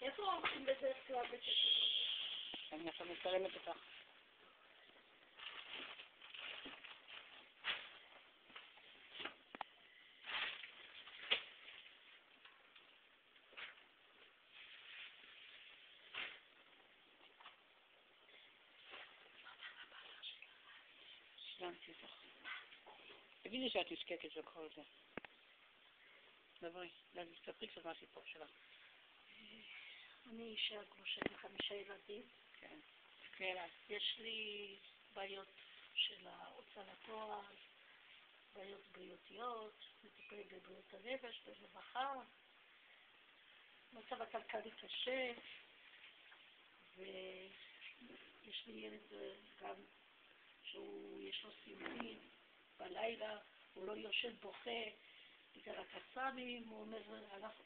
איפה הולכים בדרך כלל בקטע? אני עכשיו מצלמת אותך. שלמתי אותך. תגידי שאת נזקקת וכל זה. דברי, תספרי קצת מהסיפור שלך. אני אישה גרושה עם 5 ילדים. כן. כן. יש לי בעיות של ההוצאה לפועל, בעיות בריאותיות, מטפלת בבריאות הנפש, ברווחה, מצב הכלכלי קשה, ויש לי ילד גם שיש לו סימנים בלילה, הוא לא יושן בוכה בגלל הקסאמים, הוא אומר,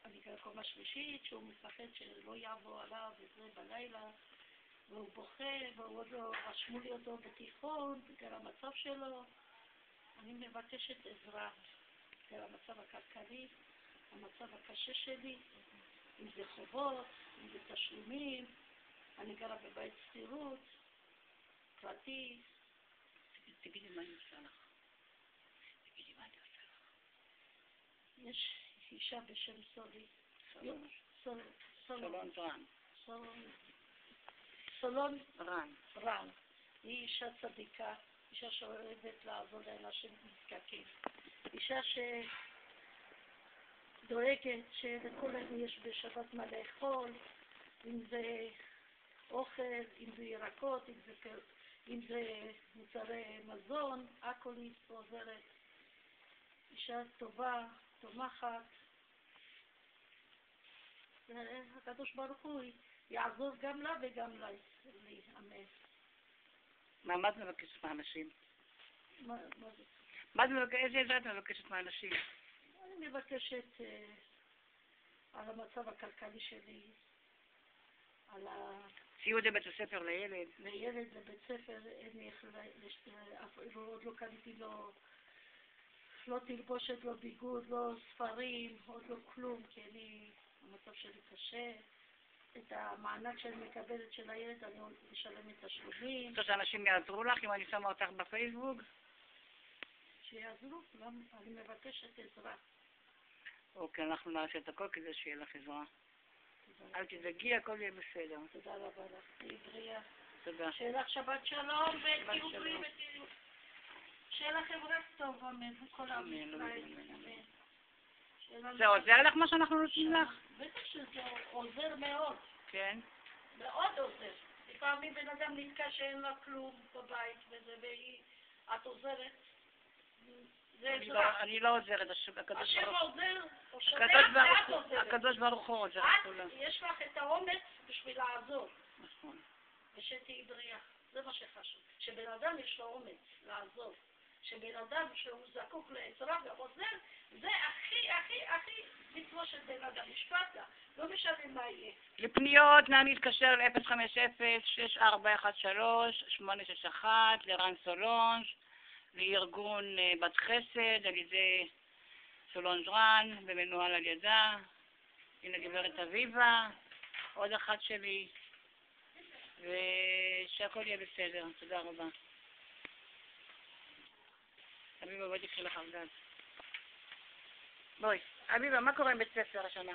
אני כאן קומה שלישית, שהוא מפחד שלא יעבור עליו וזה בלילה, והוא בוכה, והוא עוד לא רשמו לי אותו בתיכון בגלל המצב שלו. אני מבקשת עזרה בגלל המצב הכלכלי, המצב הקשה שלי, אם זה חובות, אם זה תשלומים, אני גרה בבית שכירות, פרטי. תגידי מה אני עושה לך. תגידי מה אני עושה לך. יש אישה בשם סולי. סולון רן. סולון רן. רן. היא אישה צדיקה, אישה שאוהבת לעזור לאנשים נזקקים. אישה שדואגת שלכולנו יש בשבת מה לאכול, אם זה אוכל, אם זה ירקות, אם זה מוצרי מזון, הכל היא עוזרת. אישה טובה, תומכת. הקדוש ברוך הוא יעזור גם לה וגם לי, אמן. מה את מבקשת מהאנשים? מה זה? איזה עזרה את מבקשת מהאנשים? אני מבקשת על המצב הכלכלי שלי, על ציוד לבית הספר לילד. לילד לבית ספר, אין לי איך, עוד לא קניתי לו, לא תלבושת, לא ביגוד, לא ספרים, עוד לא כלום, כי המצב שלי קשה. את המענק שאני מקבלת של הילד, אני משלמת תשלומים. רוצה שאנשים יעזרו לך אם אני שמה אותך בפייסבוק? שיעזרו, אני מבקשת עזרה. אוקיי, אנחנו נעשה את הכל כדי שיהיה לך עזרה. אל תדאגי, הכל יהיה בסדר. תודה רבה לך, תהי בריאה. תודה. שיהיה לך שבת שלום ותהיו בריאים ותהיו. שיהיה לכם רק טוב, אמן, וכל עם ישראל, אמן. זה עוזר לך מה שאנחנו נותנים לך? בטח שזה עוזר מאוד. כן. מאוד עוזר. לפעמים בן אדם נתקע שאין לה כלום בבית וזה, ואת עוזרת. זה עזרה. אני לא עוזרת, השם עוזר, או שולח ואת עוזרת. הקדוש ברוך הוא עוזר לכולם. יש לך את האומץ בשביל לעזור. נכון. ושתהי בריאה. זה מה שחשוב. שבן אדם יש לו אומץ לעזור. שבן אדם שהוא זקוק לעזרה ועוזר, זה הכי מצווה של בן אדם. משפטה, לא משנה מה יהיה. לפניות, נא להתקשר ל-050-6413-861 לרן סולונג', לארגון בת חסד על ידי סולונג' רן ומנוהל על ידה. הנה גברת אביבה, עוד אחת שלי, ושהכל יהיה בסדר. תודה רבה. אביבה, בואי תקחי לך ארגז. בואי, אביבה, מה קורה עם בית ספר השנה?